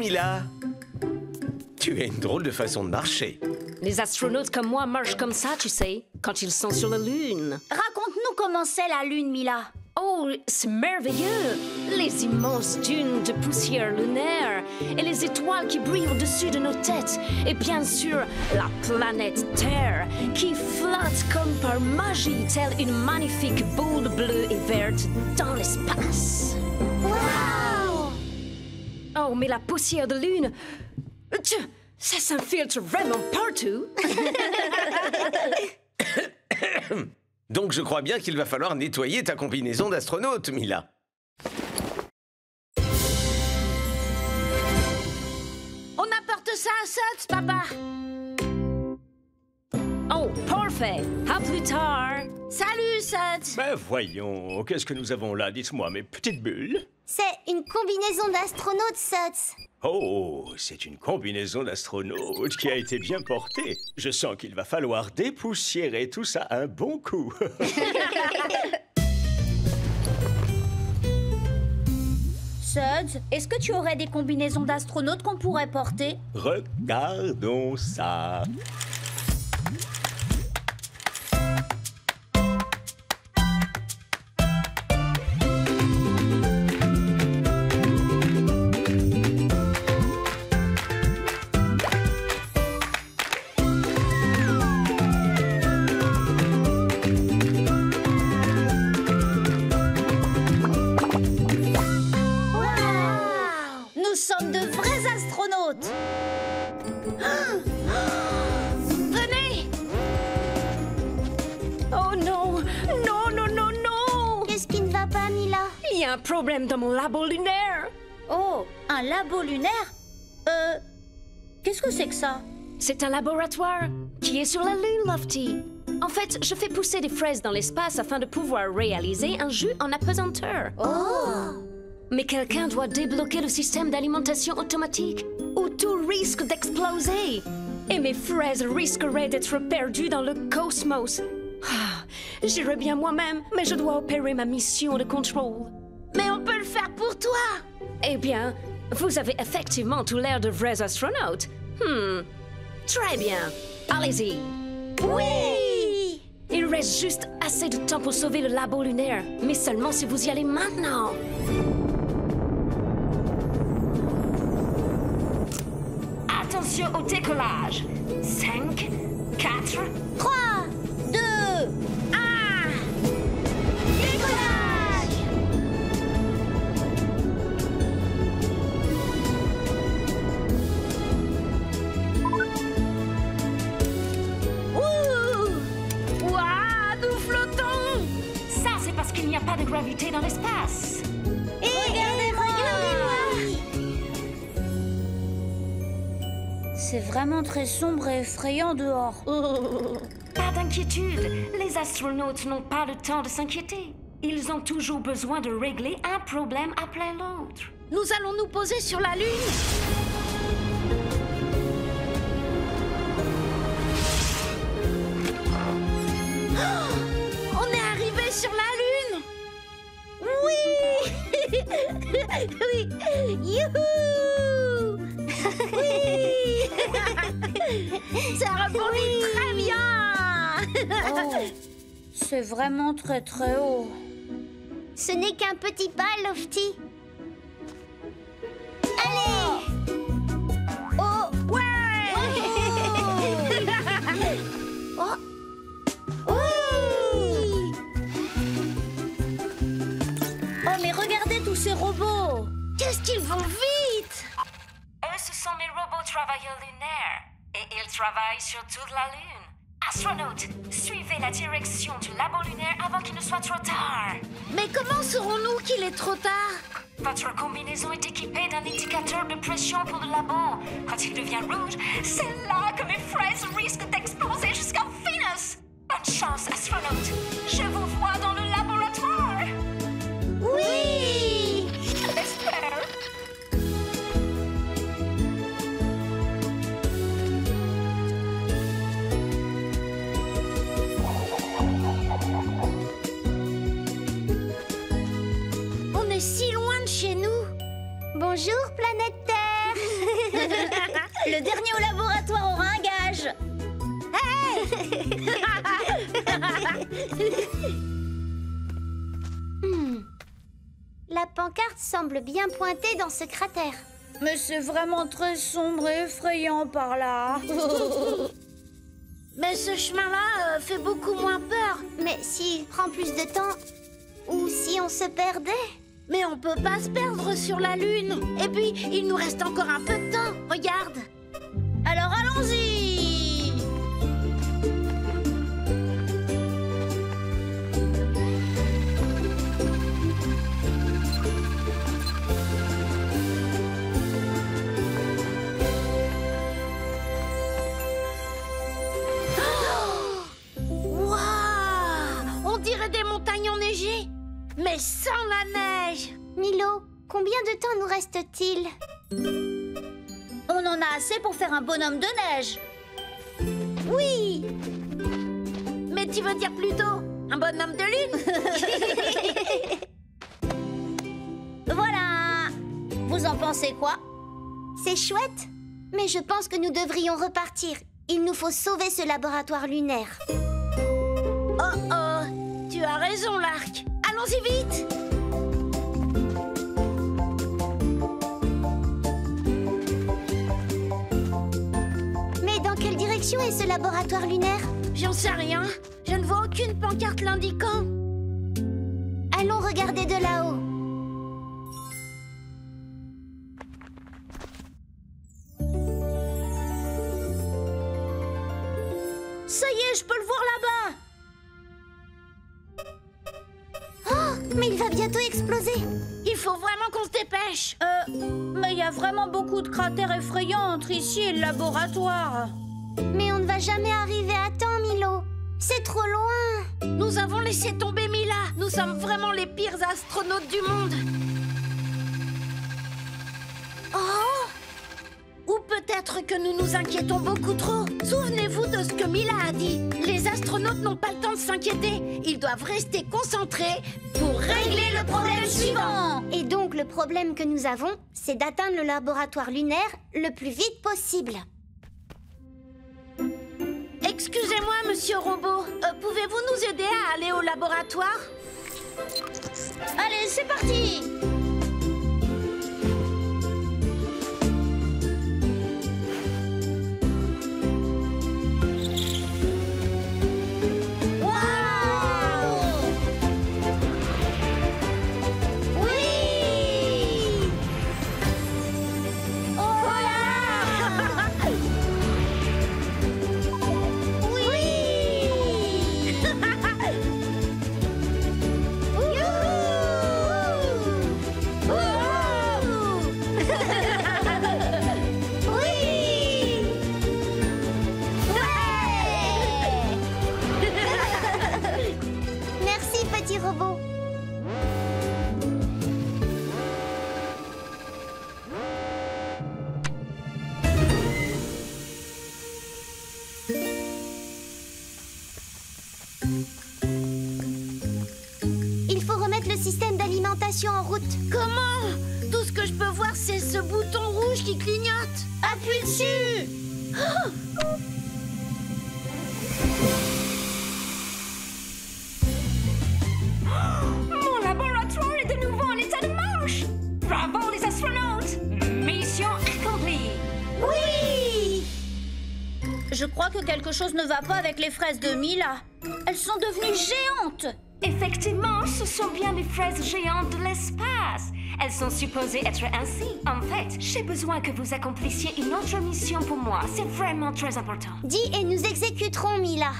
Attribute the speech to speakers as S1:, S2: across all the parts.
S1: Mila. Tu as une drôle de façon de marcher.
S2: Les astronautes comme moi marchent comme ça, tu sais, quand ils sont sur la Lune.
S3: Raconte-nous comment c'est la Lune, Mila.
S2: Oh, c'est merveilleux! Les immenses dunes de poussière lunaire et les étoiles qui brillent au-dessus de nos têtes. Et bien sûr, la planète Terre qui flotte comme par magie, telle une magnifique boule bleue et verte dans l'espace.
S3: Wow!
S2: Oh, mais la poussière de lune, ça s'infiltre vraiment partout.
S1: Donc je crois bien qu'il va falloir nettoyer ta combinaison d'astronaute, Mila.
S3: On apporte ça à Suds, papa.
S2: Oh, parfait! À plus tard!
S3: Salut, Suds.
S4: Ben voyons, qu'est-ce que nous avons là? Dites-moi, mes petites bulles.
S5: C'est une combinaison d'astronautes, Suds.
S4: Oh, c'est une combinaison d'astronautes qui a été bien portée. Je sens qu'il va falloir dépoussiérer tout ça un bon coup.
S3: Suds, est-ce que tu aurais des combinaisons d'astronautes qu'on pourrait porter?
S4: Regardons ça.
S3: Nous sommes de vrais astronautes. Venez!
S2: Oh non! Non, non, non, non!
S5: Qu'est-ce qui ne va pas, Mila?
S2: Il y a un problème dans mon labo lunaire!
S3: Oh, un labo lunaire? Qu'est-ce que c'est que ça?
S2: C'est un laboratoire qui est sur la Lune, Lofty. En fait, je fais pousser des fraises dans l'espace afin de pouvoir réaliser un jus en apesanteur.
S3: Oh!
S2: Mais quelqu'un doit débloquer le système d'alimentation automatique ou tout risque d'exploser. Et mes fraises risqueraient d'être perdues dans le cosmos. Ah, j'irais bien moi-même, mais je dois opérer ma mission de contrôle.
S3: Mais on peut le faire pour toi!
S2: Eh bien, vous avez effectivement tout l'air de vrais astronautes. Très bien. Allez-y.
S3: Oui!
S2: Il reste juste assez de temps pour sauver le labo lunaire, mais seulement si vous y allez maintenant. Attention au décollage. 5, 4...
S3: 3, 2, 1... Décollage! Ouh!
S2: Ouah, nous flottons! Ça, c'est parce qu'il n'y a pas de gravité dans l'espace.
S3: Et regardez-moi! C'est vraiment très sombre et effrayant dehors.
S2: Pas d'inquiétude, les astronautes n'ont pas le temps de s'inquiéter. Ils ont toujours besoin de régler un problème après l'autre.
S3: Nous allons nous poser sur la Lune. Oh, on est arrivé sur la Lune. Oui! Oui! Youhou! Oui! Ça rebondit très bien. Oh, c'est vraiment très très haut.
S5: Ce n'est qu'un petit pas, Lofty. Allez!
S3: Oh, ouais!
S5: Oh! Oui!
S3: Oh, mais regardez tous ces robots! Qu'est-ce qu'ils vont vite!
S2: Eux, ce sont mes robots travailleurs lunaires. Et ils travaillent sur toute la Lune. Astronautes, suivez la direction du labo lunaire avant qu'il ne soit trop tard.
S3: Mais comment saurons-nous qu'il est trop tard?
S2: Votre combinaison est équipée d'un indicateur de pression pour le labo. Quand il devient rouge, c'est là que mes fraises risquent d'exploser jusqu'en Vénus. Bonne chance, astronautes. Je vous vois dans le laboratoire.
S3: Oui!
S2: J'espère.
S3: On est si loin de chez nous.
S5: Bonjour, planète Terre.
S3: Le dernier au laboratoire aura un gage.
S5: La pancarte semble bien pointée dans ce cratère.
S3: Mais c'est vraiment très sombre et effrayant par là.
S6: Mais ce chemin-là fait beaucoup moins peur.
S5: Mais s'il prend plus de temps, ou si on se perdait?
S6: Mais on peut pas se perdre sur la Lune. Et puis, il nous reste encore un peu de temps. Regarde.
S3: Alors allons-y.
S6: On dirait des montagnes enneigées, mais sans la neige.
S5: Milo, combien de temps nous reste-t-il?
S3: On en a assez pour faire un bonhomme de neige.
S6: Oui. Mais tu veux dire plutôt un bonhomme de lune?
S3: Voilà. Vous en pensez quoi?
S5: C'est chouette, mais je pense que nous devrions repartir. Il nous faut sauver ce laboratoire lunaire.
S6: Oh, tu as raison, Lark. Allons-y vite.
S5: Mais dans quelle direction est ce laboratoire lunaire?
S6: J'en sais rien. Je ne vois aucune pancarte l'indiquant.
S5: Allons regarder de là-haut.
S3: Ça y est, je peux le voir là-bas.
S5: Oh, mais il va bientôt exploser.
S6: Il faut vraiment qu'on se dépêche.
S3: Mais il y a vraiment beaucoup de cratères effrayants entre ici et le laboratoire.
S5: Mais on ne va jamais arriver à temps, Milo. C'est trop loin.
S6: Nous avons laissé tomber Mila. Nous sommes vraiment les pires astronautes du monde. Oh! Ou peut-être que nous nous inquiétons beaucoup trop. Souvenez-vous de ce que Mila a dit. Les astronautes n'ont pas le temps de s'inquiéter. Ils doivent rester concentrés pour régler le problème suivant.
S5: Et donc, le problème que nous avons, c'est d'atteindre le laboratoire lunaire le plus vite possible.
S6: Excusez-moi, monsieur Robot. Pouvez-vous nous aider à aller au laboratoire?
S3: Allez, c'est parti.
S5: Merci, petit robot. Il faut remettre le système d'alimentation en route.
S6: Comment? Tout ce que je peux voir, c'est ce bouton rouge qui clignote.
S3: Appuie dessus.
S2: Mon laboratoire est de nouveau en état de marche. Bravo les astronautes. Mission accomplie.
S3: Oui. Je crois que quelque chose ne va pas avec les fraises de Mila. Elles sont devenues géantes.
S2: Effectivement, ce sont bien les fraises géantes de l'espace. Elles sont supposées être ainsi. En fait, j'ai besoin que vous accomplissiez une autre mission pour moi. C'est vraiment très important.
S5: Dis et nous exécuterons, Mila.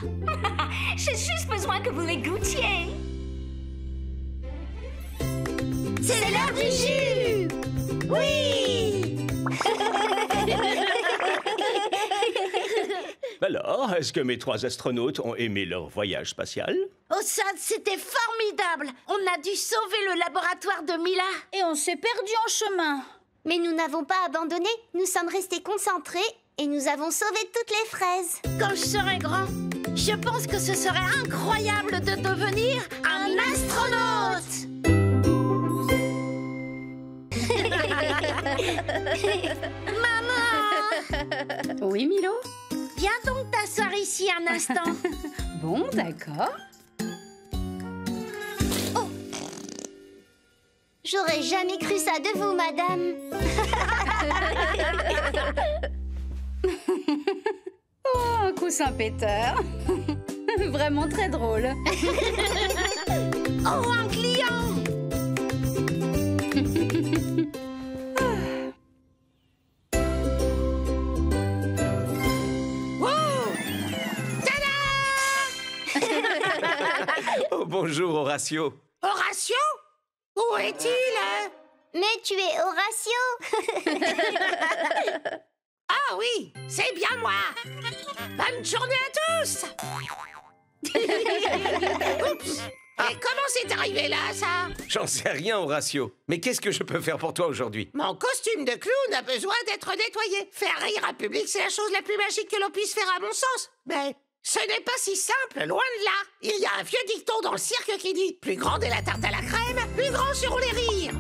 S2: J'ai juste besoin que vous les goûtiez.
S3: C'est l'heure du jus. Oui.
S4: Alors, est-ce que mes 3 astronautes ont aimé leur voyage spatial?
S6: Oh, ça, c'était formidable. On a dû sauver le laboratoire de Mila.
S3: Et on s'est perdu en chemin.
S5: Mais nous n'avons pas abandonné. Nous sommes restés concentrés et nous avons sauvé toutes les fraises.
S6: Quand je serai grand, je pense que ce serait incroyable de devenir un astronaute. Maman! ici un instant.
S7: Bon, d'accord.
S5: J'aurais jamais cru ça de vous, madame.
S7: Oh, un coussin péteur. Vraiment très drôle.
S6: Oh, un client!
S1: Oh, bonjour, Horatio.
S6: Horatio? Où est-il?
S5: Mais tu es Horatio.
S6: Ah oui, c'est bien moi. Bonne journée à tous. Oups. Et comment c'est arrivé là, ça?
S1: J'en sais rien, Horatio. Mais qu'est-ce que je peux faire pour toi aujourd'hui?
S6: Mon costume de clown a besoin d'être nettoyé. Faire rire un public, c'est la chose la plus magique que l'on puisse faire à mon sens. Mais ce n'est pas si simple, loin de là. Il y a un vieux dicton dans le cirque qui dit « Plus grande est la tarte à la crème, plus grands seront les rires ».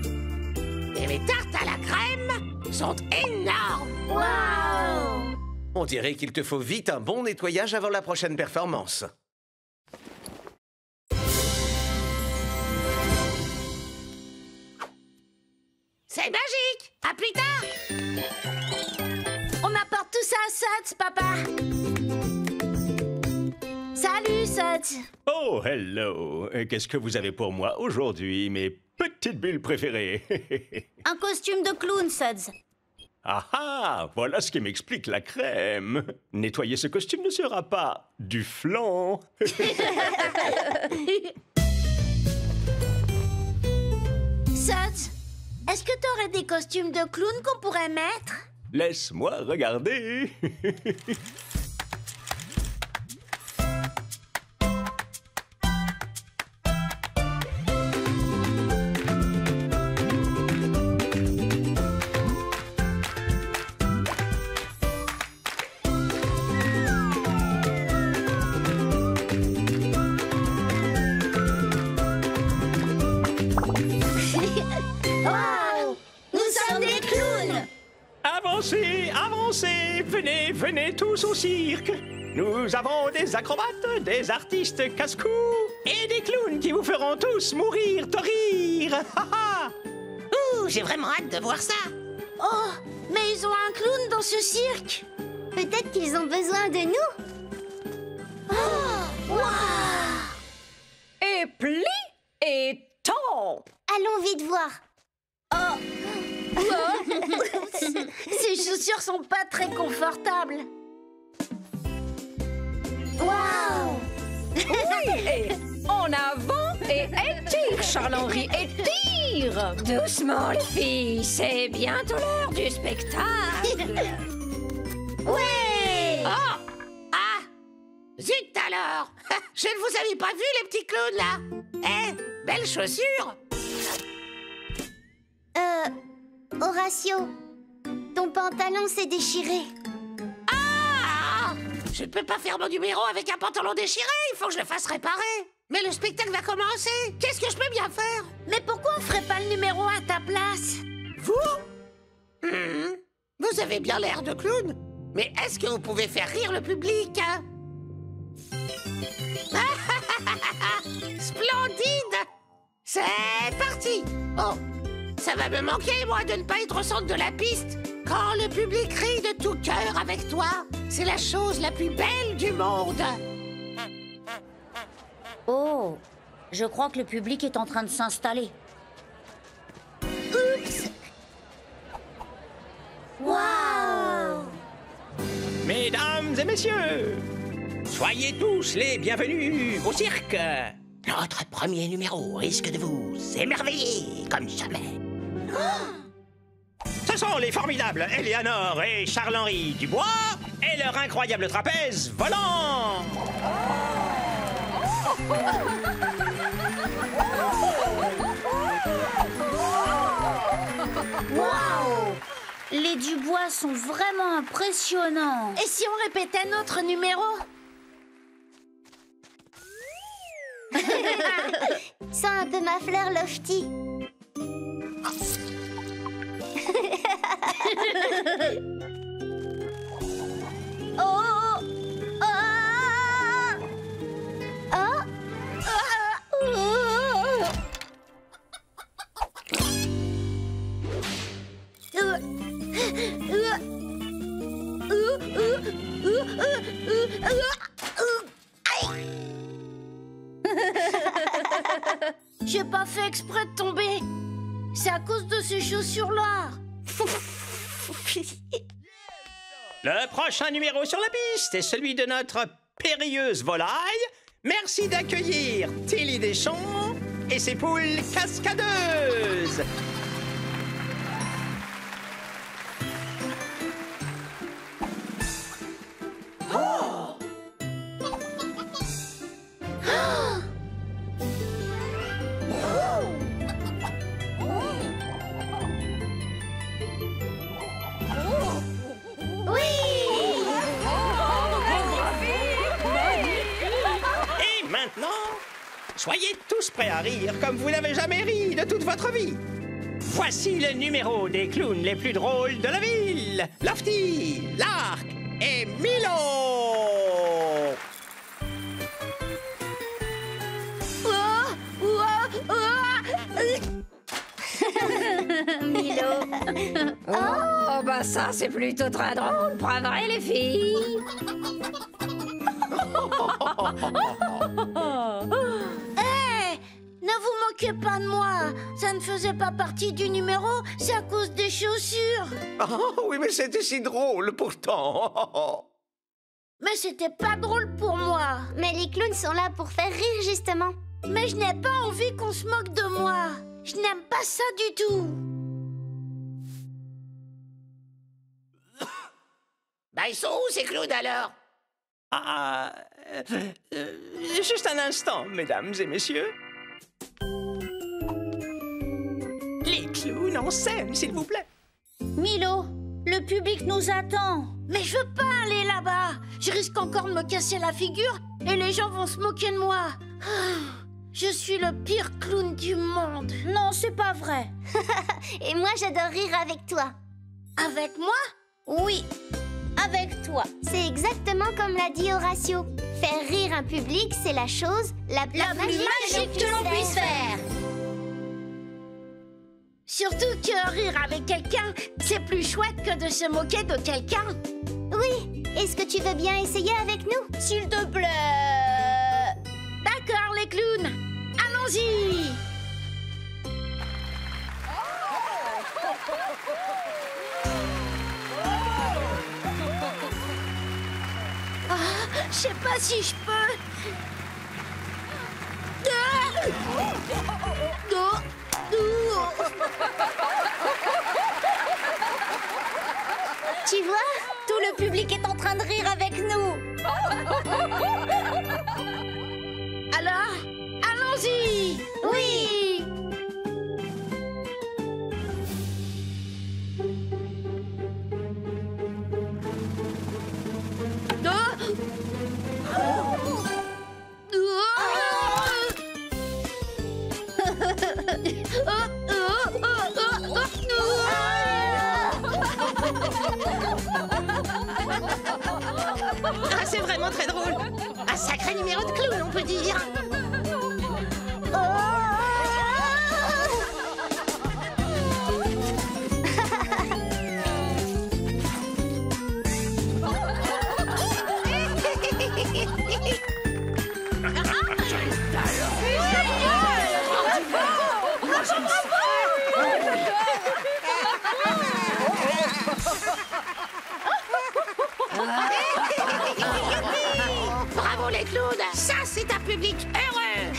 S6: Et les tartes à la crème sont énormes.
S5: Waouh!
S1: On dirait qu'il te faut vite un bon nettoyage avant la prochaine performance.
S6: C'est magique. À plus tard. On apporte tout ça à Suds, papa. Salut, Suds.
S4: Oh, hello. Qu'est-ce que vous avez pour moi aujourd'hui, mes petites bulles préférées?
S3: Un costume de clown, Suds.
S4: Ah ah, voilà ce qui m'explique la crème. Nettoyer ce costume ne sera pas du flan.
S6: Suds, est-ce que t'aurais des costumes de clown qu'on pourrait mettre?
S4: Laisse-moi regarder.
S3: Wow! Nous sommes des clowns!
S4: Avancez, avancez, venez, venez tous au cirque. Nous avons des acrobates, des artistes casse-cou et des clowns qui vous feront tous mourir de rire.
S6: Ouh, j'ai vraiment hâte de voir ça. Oh, mais ils ont un clown dans ce cirque.
S5: Peut-être qu'ils ont besoin de nous.
S7: Et pli et tant.
S5: Allons vite voir.
S6: Ces chaussures sont pas très confortables.
S5: Waouh!
S7: Et en avant et étire, Charles-Henri, étire. Doucement, les filles, c'est bientôt l'heure du spectacle.
S6: Ouais! Oh! Ah! Zut alors! Je ne vous avais pas vu, les petits clowns, là! Eh, belles chaussures!
S5: Horatio, ton pantalon s'est déchiré.
S6: Ah! Je ne peux pas faire mon numéro avec un pantalon déchiré, il faut que je le fasse réparer. Mais le spectacle va commencer. Qu'est-ce que je peux bien faire? Mais pourquoi on ferait pas le numéro à ta place? Vous? Vous avez bien l'air de clown. Mais est-ce que vous pouvez faire rire le public? Splendide! C'est parti! Oh, ça va me manquer, moi, de ne pas être au centre de la piste. Quand le public rit de tout cœur avec toi, c'est la chose la plus belle du monde.
S3: Oh, je crois que le public est en train de s'installer.
S6: Oups!
S3: Waouh!
S8: Mesdames et messieurs, soyez tous les bienvenus au cirque.
S6: Notre premier numéro risque de vous émerveiller comme jamais.
S8: Ce sont les formidables Eleanor et Charles-Henri Dubois et leur incroyable trapèze volant.
S3: Waouh! Les Dubois sont vraiment impressionnants.
S6: Et si on répétait notre numéro?
S5: Sens un peu ma fleur, Lofty.
S3: Oh! Ah!
S6: J'ai pas fait exprès de tomber. C'est à cause de ces chaussures-là.
S8: Le prochain numéro sur la piste est celui de notre périlleuse volaille. Merci d'accueillir Tilly Deschamps et ses poules cascadeuses. Soyez tous prêts à rire comme vous n'avez jamais ri de toute votre vie. Voici le numéro des clowns les plus drôles de la ville. Lofty, Lark et Milo.
S3: Milo.
S7: Oh, bah ça, c'est plutôt très drôle, pas vrai, les filles?
S6: Ne vous moquez pas de moi. Ça ne faisait pas partie du numéro, c'est à cause des chaussures.
S1: Oh, oui, mais c'était si drôle pourtant.
S6: Mais c'était pas drôle pour moi.
S5: Mais les clowns sont là pour faire rire, justement.
S6: Mais je n'ai pas envie qu'on se moque de moi. Je n'aime pas ça du tout.
S8: Bah, ils sont où ces clowns alors? Juste un instant, mesdames et messieurs. Les clowns en scène, s'il vous plaît.
S3: Milo, le public nous attend.
S6: Mais je veux pas aller là-bas. Je risque encore de me casser la figure et les gens vont se moquer de moi. Je suis le pire clown du monde.
S3: Non, c'est pas vrai.
S5: Et moi, j'adore rire avec toi.
S6: Avec moi?
S3: Oui, avec toi.
S5: C'est exactement comme l'a dit Horatio. Faire rire un public, c'est la chose la plus
S3: magique que l'on puisse faire.
S6: Surtout que rire avec quelqu'un, c'est plus chouette que de se moquer de quelqu'un.
S5: Oui, est-ce que tu veux bien essayer avec nous?
S3: S'il te plaît.
S6: D'accord, les clowns. Allons-y. Je sais pas si je peux.
S3: Tu vois, tout le public est en train de rire avec nous.
S6: Alors, allons-y.
S3: Oui.
S8: Ah, c'est vraiment très drôle. Un sacré numéro de clown, on peut dire. Bravo les clowns, ça c'est un public heureux.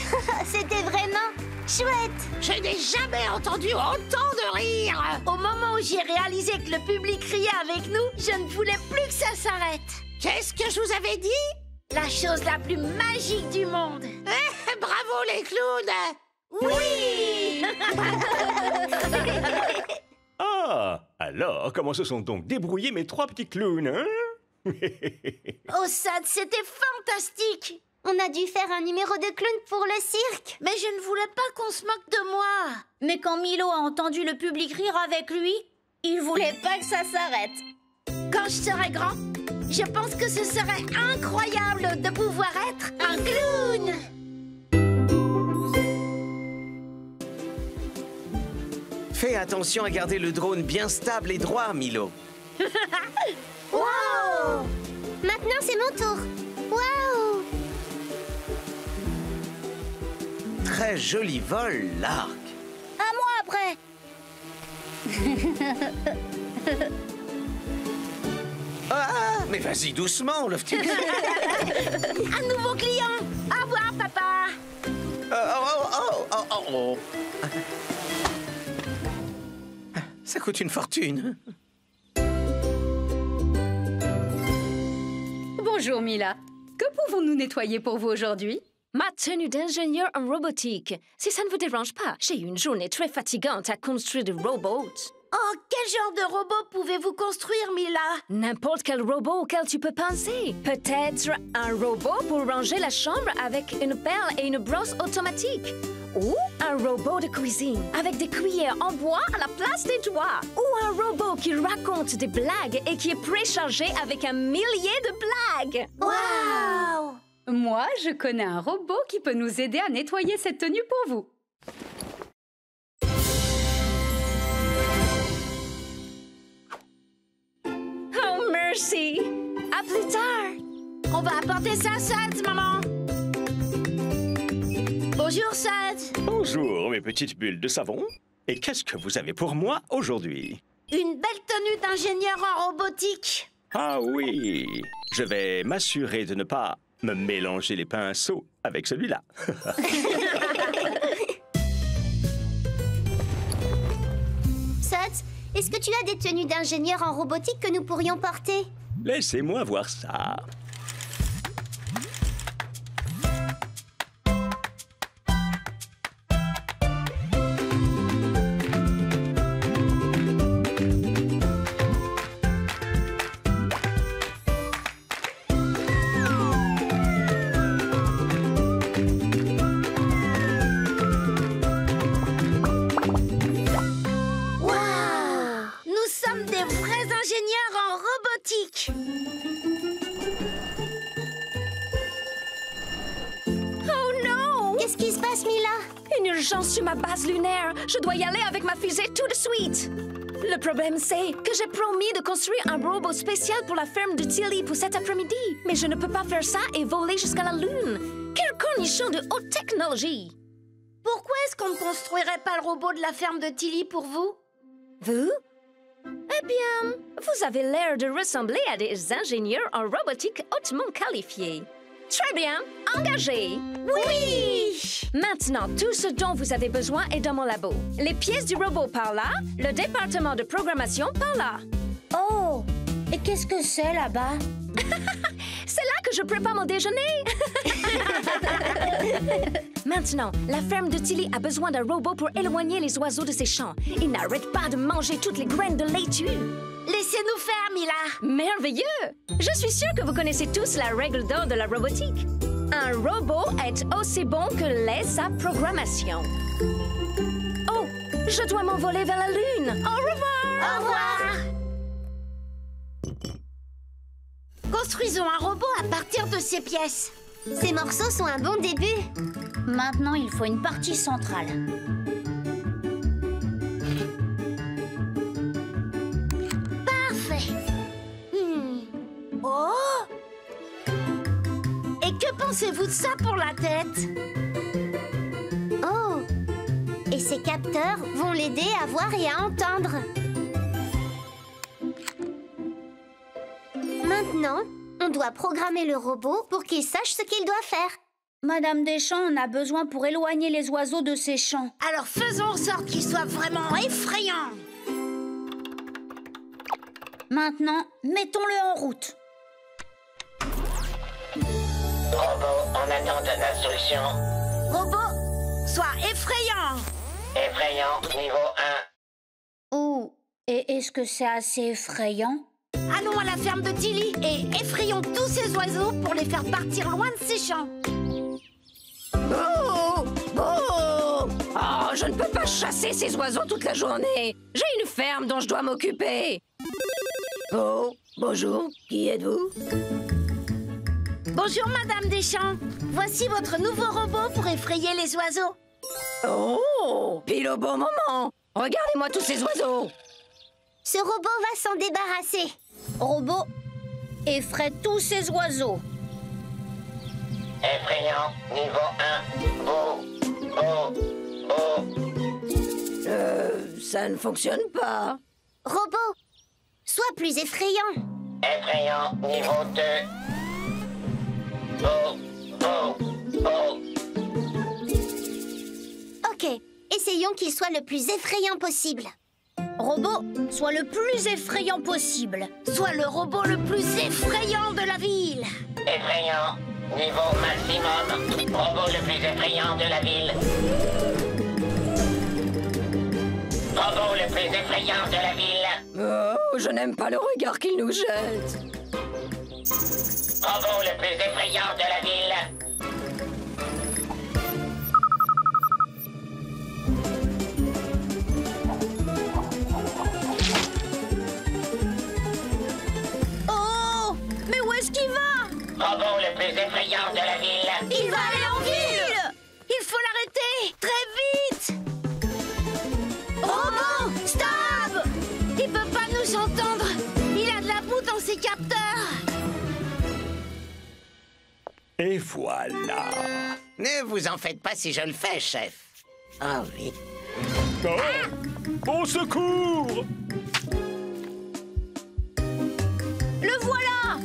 S5: C'était vraiment chouette.
S6: Je n'ai jamais entendu autant de rire. Au moment où j'ai réalisé que le public riait avec nous, je ne voulais plus que ça s'arrête. Qu'est-ce que je vous avais dit? La chose la plus magique du monde. Bravo les clowns. Oui.
S4: Ah, alors, comment se sont donc débrouillés mes trois petits clowns, hein?
S6: Oh, ça, c'était fantastique.
S5: On a dû faire un numéro de clown pour le cirque.
S6: Mais je ne voulais pas qu'on se moque de moi.
S3: Mais quand Milo a entendu le public rire avec lui, il voulait pas que ça s'arrête.
S6: Quand je serai grand, je pense que ce serait incroyable de pouvoir être un clown.
S1: Fais attention à garder le drone bien stable et droit, Milo.
S5: Wow! Maintenant, c'est mon tour. Waouh!
S1: Très joli vol, l'arc.
S3: À moi après.
S1: Ah, mais vas-y doucement, Lofty.
S6: Un nouveau client. Au revoir, papa.
S1: Oh. Ça coûte une fortune.
S9: Bonjour Mila. Que pouvons-nous nettoyer pour vous aujourd'hui?
S2: Ma tenue d'ingénieur en robotique. Si ça ne vous dérange pas, j'ai eu une journée très fatigante à construire des robots.
S6: Oh, quel genre de robot pouvez-vous construire, Mila?
S2: N'importe quel robot auquel tu peux penser. Peut-être un robot pour ranger la chambre avec une pelle et une brosse automatique. Ou un robot de cuisine avec des cuillères en bois à la place des doigts. Ou un robot qui raconte des blagues et qui est préchargé avec un millier de blagues.
S6: Waouh!
S9: Moi, je connais un robot qui peut nous aider à nettoyer cette tenue pour vous.
S2: Oh, merci. À plus tard.
S6: On va apporter ça à Suds, maman. Bonjour, Suds.
S8: Bonjour, mes petites bulles de savon. Et qu'est-ce que vous avez pour moi aujourd'hui?
S6: Une belle tenue d'ingénieur en robotique.
S8: Ah oui, je vais m'assurer de ne pas me mélanger les pinceaux avec celui-là.
S5: Suds, est-ce que tu as des tenues d'ingénieur en robotique que nous pourrions porter?
S8: Laissez-moi voir ça.
S5: Qu'est-ce qui se passe, Mila?
S2: Une urgence sur ma base lunaire. Je dois y aller avec ma fusée tout de suite. Le problème, c'est que j'ai promis de construire un robot spécial pour la ferme de Tilly pour cet après-midi. Mais je ne peux pas faire ça et voler jusqu'à la Lune. Quel cornichon de haute technologie!
S6: Pourquoi est-ce qu'on ne construirait pas le robot de la ferme de Tilly pour vous?
S2: Vous? Eh bien, vous avez l'air de ressembler à des ingénieurs en robotique hautement qualifiés. Très bien, engagé.
S6: Oui!
S2: Maintenant, tout ce dont vous avez besoin est dans mon labo. Les pièces du robot par là, le département de programmation par là.
S3: Oh! Et qu'est-ce que c'est là-bas?
S2: C'est là que je prépare mon déjeuner. Maintenant, la ferme de Tilly a besoin d'un robot pour éloigner les oiseaux de ses champs. Ils n'arrêtent pas de manger toutes les graines de laitue.
S6: Laissez-nous faire, Mila.
S2: Merveilleux! Je suis sûre que vous connaissez tous la règle d'or de la robotique. Un robot est aussi bon que l'est sa programmation. Oh, je dois m'envoler vers la Lune. Au revoir!
S6: Au revoir! Construisons un robot à partir de ces pièces.
S5: Ces morceaux sont un bon début.
S3: Maintenant, il faut une partie centrale.
S6: Parfait. Oh! Et que pensez-vous de ça pour la tête?
S5: Oh! Et ces capteurs vont l'aider à voir et à entendre. Maintenant, on doit programmer le robot pour qu'il sache ce qu'il doit faire.
S3: Madame Deschamps en a besoin pour éloigner les oiseaux de ses champs.
S6: Alors faisons en sorte qu'il soit vraiment effrayant.
S3: Maintenant, mettons-le en route.
S10: Robot en attente d'instruction.
S6: Robot, sois effrayant.
S10: Effrayant, niveau 1.
S3: Oh, et est-ce que c'est assez effrayant?
S6: Allons à la ferme de Tilly et effrayons tous ces oiseaux pour les faire partir loin de ces champs.
S2: Oh! Oh! Oh, je ne peux pas chasser ces oiseaux toute la journée. J'ai une ferme dont je dois m'occuper. Oh, bonjour. Qui êtes-vous?
S6: Bonjour, Madame Deschamps. Voici votre nouveau robot pour effrayer les oiseaux.
S2: Oh! Pile au bon moment.
S7: Regardez-moi tous ces oiseaux.
S5: Ce robot va s'en débarrasser.
S3: Robot, effraie tous ces oiseaux.
S10: Effrayant, niveau 1.
S7: Ça ne fonctionne pas.
S5: Robot, sois plus effrayant.
S10: Effrayant, niveau 2.
S5: Ok, essayons qu'il soit le plus effrayant possible.
S3: Robot, sois le plus effrayant possible.
S6: Sois le robot le plus effrayant de la ville.
S10: Effrayant, niveau maximum. Robot le plus effrayant de la ville. Robot le plus effrayant de la ville.
S7: Oh, je n'aime pas le regard qu'il nous jette.
S10: Robot le plus effrayant de la ville.
S3: Oh, mais où est-ce qu'il va?
S10: Robot le plus effrayant de la ville.
S3: Il va aller en ville.
S6: Il faut l'arrêter. Très vite.
S3: Robot, stop!
S6: Il peut pas nous entendre. Il a de la boue dans ses capteurs.
S4: Et voilà.
S1: Ne vous en faites pas si je le fais, chef. Ah oui.
S4: Oh, au secours!
S3: Le voilà!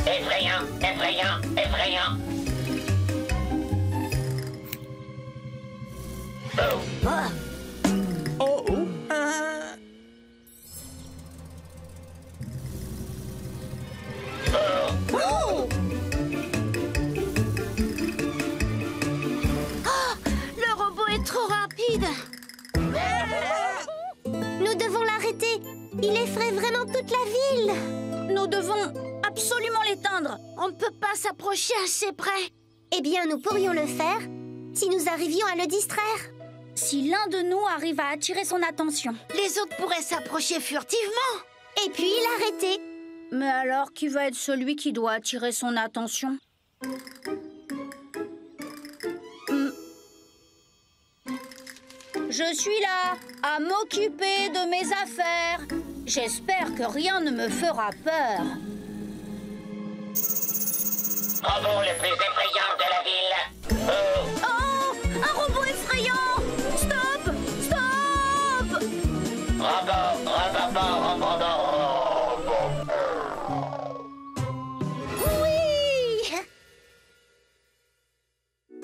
S10: Effrayant, effrayant, effrayant.
S4: Oh, oh.
S6: Le robot est trop rapide.
S5: Nous devons l'arrêter. Il effraie vraiment toute la ville.
S3: Nous devons absolument l'éteindre.
S6: On ne peut pas s'approcher assez près.
S5: Eh bien, nous pourrions le faire si nous arrivions à le distraire.
S3: Si l'un de nous arrive à attirer son attention.
S6: Les autres pourraient s'approcher furtivement.
S5: Et puis l'arrêter.
S3: Mais alors, qui va être celui qui doit attirer son attention? Je suis là, à m'occuper de mes affaires. J'espère que rien ne me fera peur.
S10: Robot le plus effrayant de la ville.
S3: Oh! Un robot effrayant! Stop! Stop!
S6: Oui!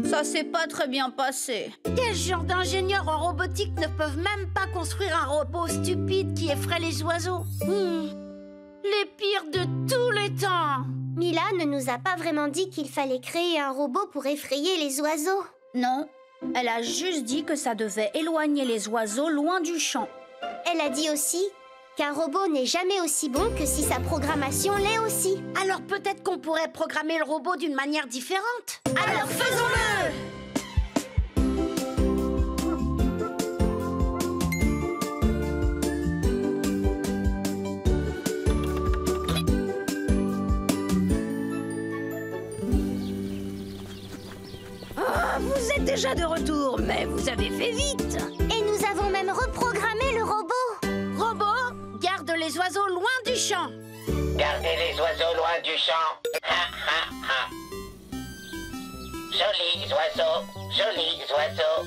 S3: Ça s'est pas très bien passé.
S6: Quel genre d'ingénieurs en robotique ne peuvent même pas construire un robot stupide qui effraie les oiseaux? Les pires de tous les temps.
S5: Mila ne nous a pas vraiment dit qu'il fallait créer un robot pour effrayer les oiseaux.
S3: Non, elle a juste dit que ça devait éloigner les oiseaux loin du champ.
S5: Elle a dit aussi qu'un robot n'est jamais aussi bon que si sa programmation l'est aussi.
S6: Alors peut-être qu'on pourrait programmer le robot d'une manière différente.
S3: Alors faisons-le!
S7: Vous êtes déjà de retour, mais vous avez fait vite.
S5: Et nous avons même reprogrammé le robot.
S6: Robot, garde les oiseaux loin du champ.
S10: Gardez les oiseaux loin du champ. Ha, ha, ha. Jolis oiseaux, jolis oiseaux.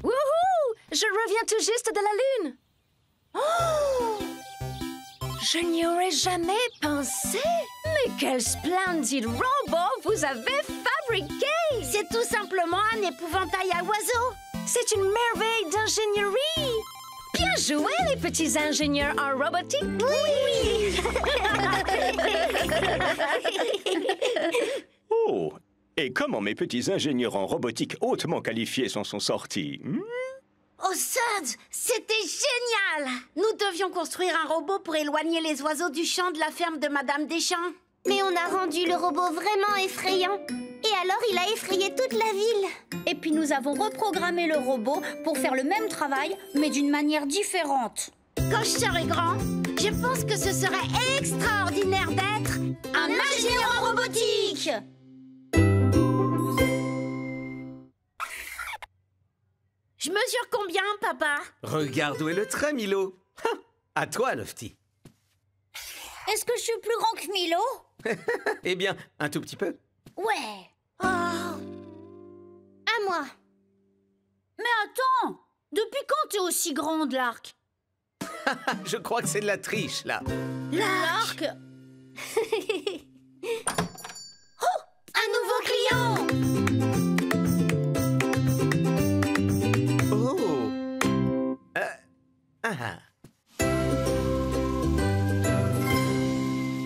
S7: Wouhou! Je reviens tout juste de la Lune. Oh! Je n'y aurais jamais pensé. Mais quel splendide robot vous avez fabriqué!
S6: C'est tout simplement un épouvantail à oiseaux.
S7: C'est une merveille d'ingénierie. Bien joué, les petits ingénieurs en robotique.
S6: Oui!
S4: Oh, et comment mes petits ingénieurs en robotique hautement qualifiés s'en sont sortis?
S6: Oh, Suds, c'était génial! Nous devions construire un robot pour éloigner les oiseaux du champ de la ferme de Madame Deschamps.
S5: Mais on a rendu le robot vraiment effrayant. Et alors il a effrayé toute la ville.
S3: Et puis nous avons reprogrammé le robot pour faire le même travail, mais d'une manière différente.
S6: Quand je serai grand, je pense que ce serait extraordinaire d'être
S3: Un ingénieur en robotique!
S6: Je mesure combien, papa?
S1: Regarde où est le train, Milo. À toi, Lofty.
S3: Est-ce que je suis plus grand que Milo?
S1: Eh bien, un tout petit peu.
S3: Ouais.
S5: À moi.
S3: Mais attends! Depuis quand t'es aussi grande, Lark?
S1: Je crois que c'est de la triche, là.
S3: Lark!
S5: Oh, un nouveau client!
S1: Oh!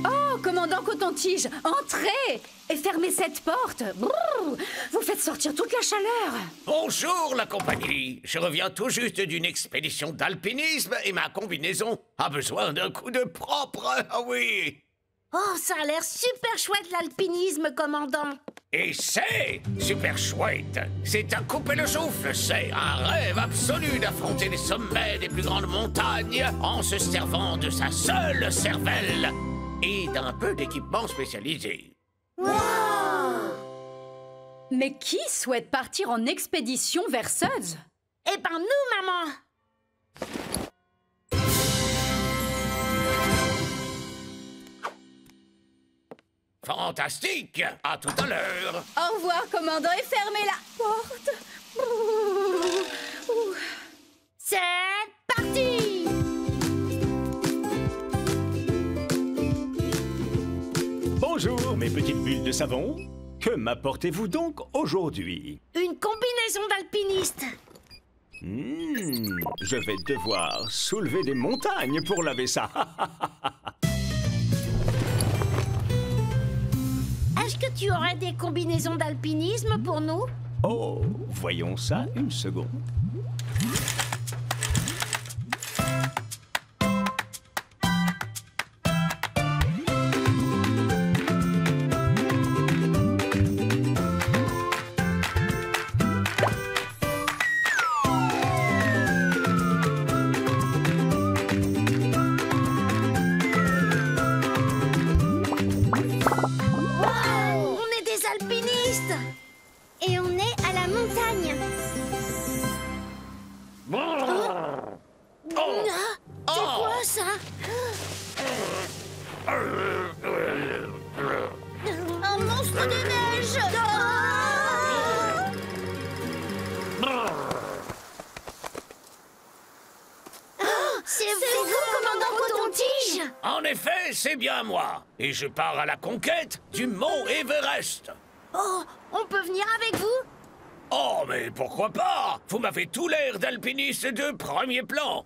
S9: Oh, commandant Coton-Tige, entrez et fermez cette porte. Brrr, vous faites sortir toute la chaleur.
S1: Bonjour, la compagnie. Je reviens tout juste d'une expédition d'alpinisme et ma combinaison a besoin d'un coup de propre. Ah oui!
S6: Oh, ça a l'air super chouette l'alpinisme, commandant.
S1: Et c'est super chouette. C'est un couper le souffle, c'est un rêve absolu d'affronter les sommets des plus grandes montagnes en se servant de sa seule cervelle et d'un peu d'équipement spécialisé.
S9: Mais qui souhaite partir en expédition vers Suds?
S6: Eh ben nous, maman.
S1: Fantastique! À tout à l'heure!
S9: Au revoir, commandant, et fermez la porte.
S6: C'est parti!
S4: Bonjour, mes petites bulles de savon. Que m'apportez-vous donc aujourd'hui?
S6: Une combinaison d'alpiniste.
S4: Je vais devoir soulever des montagnes pour laver ça.
S6: Est-ce que tu aurais des combinaisons d'alpinisme pour nous?
S4: Oh, voyons ça une seconde.
S5: Et on est à la montagne.
S6: C'est quoi ça?
S3: Un monstre de neige!
S6: C'est vous, commandant Coton-Tige?
S1: En effet, c'est bien moi. Et je pars à la conquête du mont Everest.
S6: Oh, on peut venir avec vous?
S1: Oh, mais pourquoi pas? Vous m'avez tout l'air d'alpiniste de premier plan.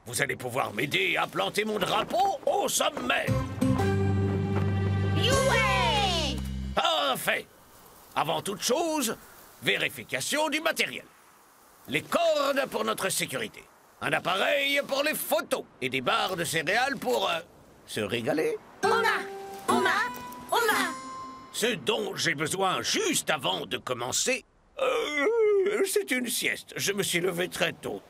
S1: Vous allez pouvoir m'aider à planter mon drapeau au sommet.
S3: Ouais!
S1: Parfait. Avant toute chose, vérification du matériel. Les cordes pour notre sécurité. Un appareil pour les photos. Et des barres de céréales pour se régaler.
S6: On a!
S1: Ce dont j'ai besoin juste avant de commencer, c'est une sieste. Je me suis levé très tôt.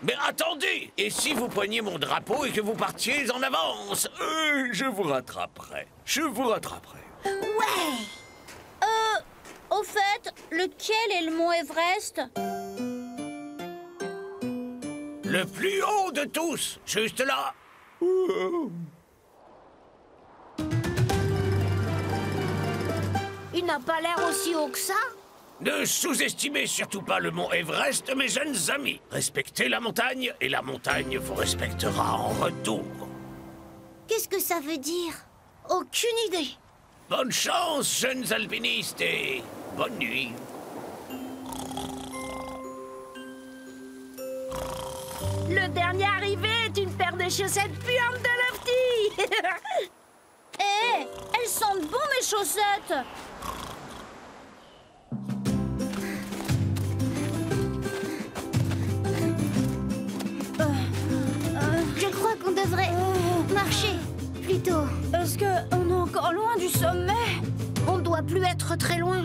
S1: Mais attendez! Et si vous preniez mon drapeau et que vous partiez en avance? Je vous rattraperai.
S6: Ouais!
S3: Au fait, lequel est le mont Everest?
S1: Le plus haut de tous, juste là.
S6: Il n'a pas l'air aussi haut que ça.
S1: Ne sous-estimez surtout pas le mont Everest, mes jeunes amis. Respectez la montagne, et la montagne vous respectera en retour.
S5: Qu'est-ce que ça veut dire?
S6: Aucune idée.
S1: Bonne chance, jeunes alpinistes, et bonne nuit.
S6: Le dernier arrivé est une paire de chaussettes puantes de Lofty.
S3: Hé, elles sentent bon mes chaussettes!
S5: Je crois qu'on devrait marcher. plutôt.
S3: Est-ce qu'on est encore loin du sommet?
S6: On doit plus être très loin.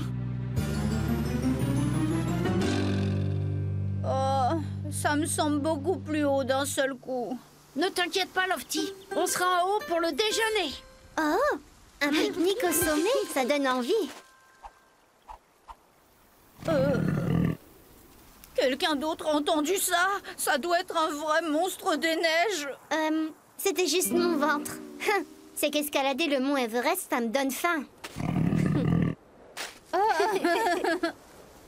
S3: Oh, ça me semble beaucoup plus haut d'un seul coup.
S6: Ne t'inquiète pas, Lofty. On sera en haut pour le déjeuner.
S5: Oh, un pique-nique au sommet, ça donne envie.
S3: Quelqu'un d'autre a entendu ça? Ça doit être un vrai monstre des neiges.
S5: C'était juste mon ventre. C'est qu'escalader le mont Everest, ça me donne faim.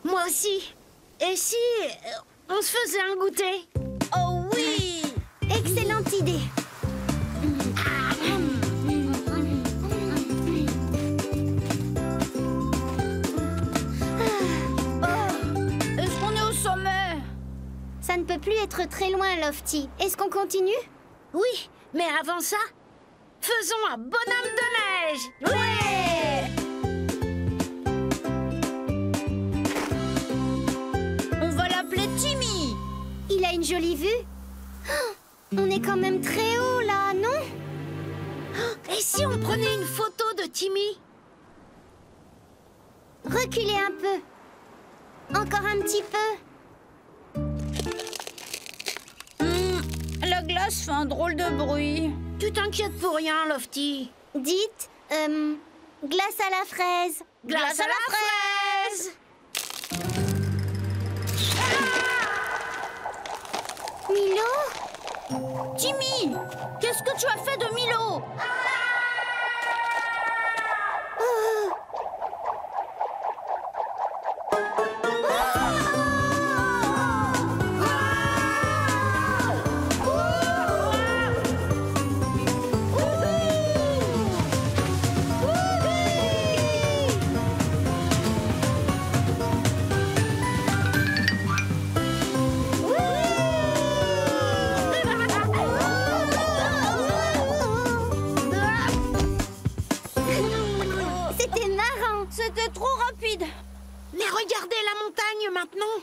S6: Moi aussi. Et si on se faisait un goûter?
S3: Oh oui!
S5: Excellente idée.
S3: Est-ce qu'on est au sommet?
S5: Ça ne peut plus être très loin, Lofty. Est-ce qu'on continue?
S6: Oui, mais avant ça, faisons un bonhomme de neige.
S3: Ouais! On va l'appeler Timmy.
S5: Il a une jolie vue. Oh, on est quand même très haut, là, non?
S6: Et si on prenait une photo de Timmy?
S5: Reculez un peu. Encore un petit peu.
S3: La glace fait un drôle de bruit.
S6: Tu t'inquiètes pour rien, Lofty.
S5: Dites, glace à la fraise.
S6: Glace à la fraise!
S5: Milo?
S3: Timmy, qu'est-ce que tu as fait de Milo?
S5: C'était marrant.
S3: C'était trop rapide.
S6: Mais regardez la montagne maintenant.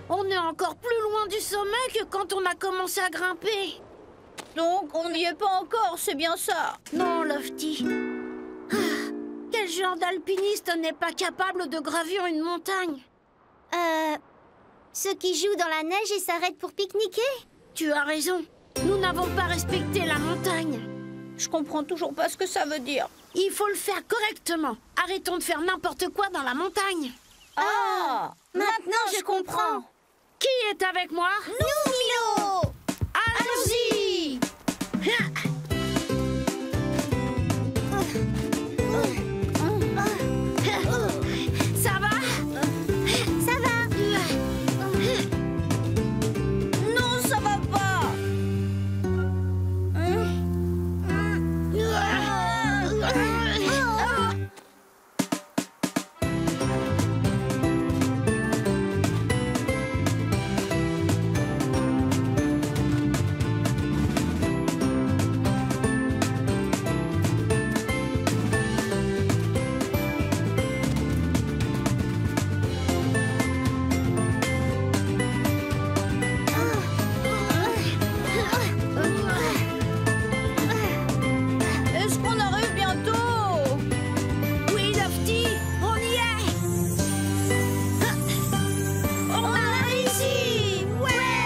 S6: On est encore plus loin du sommet que quand on a commencé à grimper.
S3: Donc, on n'y est pas encore, c'est bien ça.
S6: Non, Lofty. Quel genre d'alpiniste n'est pas capable de gravir une montagne?
S5: Ceux qui jouent dans la neige et s'arrêtent pour pique-niquer?
S6: Tu as raison. Nous n'avons pas respecté la montagne.
S3: Je comprends toujours pas ce que ça veut dire.
S6: Il faut le faire correctement. Arrêtons de faire n'importe quoi dans la montagne.
S3: Ah! Maintenant, je comprends.
S6: Qui est avec moi?
S3: Nous, Milo!
S6: Allons-y! Ça va?
S5: Ça va.
S3: Non, ça va pas. Est-ce qu'on arrive bientôt?
S6: Oui, Lofty, on y est! On a réussi! Ouais!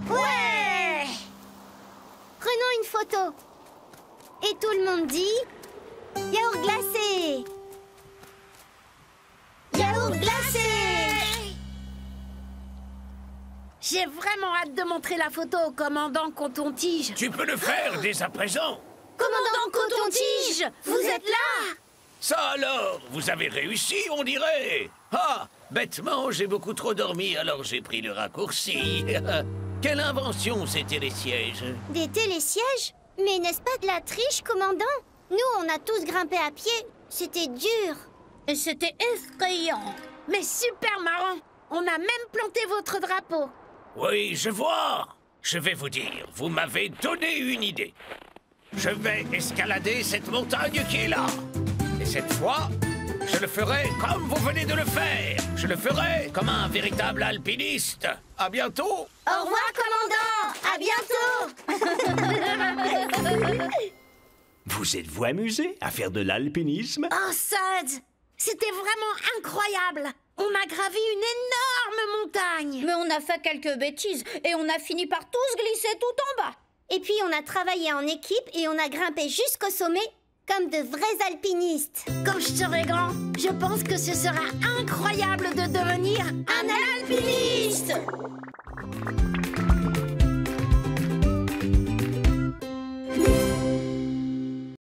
S5: Ouais! Prenons une photo. Et tout le monde dit... Yaourt glacé! Yaourt glacé!
S6: J'ai vraiment hâte de montrer la photo au commandant Coton-Tige.
S1: Tu peux le faire dès à présent.
S6: Commandant Coton-Tige, vous êtes là?
S1: Ça alors, vous avez réussi, on dirait. Ah, bêtement, j'ai beaucoup trop dormi, alors j'ai pris le raccourci. Quelle invention, ces télésièges.
S5: Des télésièges? Mais n'est-ce pas de la triche, commandant? Nous, on a tous grimpé à pied. C'était dur.
S3: Et c'était effrayant.
S6: Mais super marrant! On a même planté votre drapeau.
S1: Oui, je vois. Je vais vous dire, vous m'avez donné une idée. Je vais escalader cette montagne qui est là. Et cette fois, Je le ferai comme vous venez de le faire. Je le ferai comme un véritable alpiniste. À bientôt.
S5: Au revoir, commandant. À bientôt.
S4: Vous êtes-vous amusé à faire de l'alpinisme?
S6: Oh, Suds! C'était vraiment incroyable! On a gravi une énorme montagne!
S3: Mais on a fait quelques bêtises et on a fini par tous glisser tout en bas.
S5: Et puis on a travaillé en équipe et on a grimpé jusqu'au sommet comme de vrais alpinistes.
S6: Quand je serai grand, je pense que ce sera incroyable de devenir un alpiniste!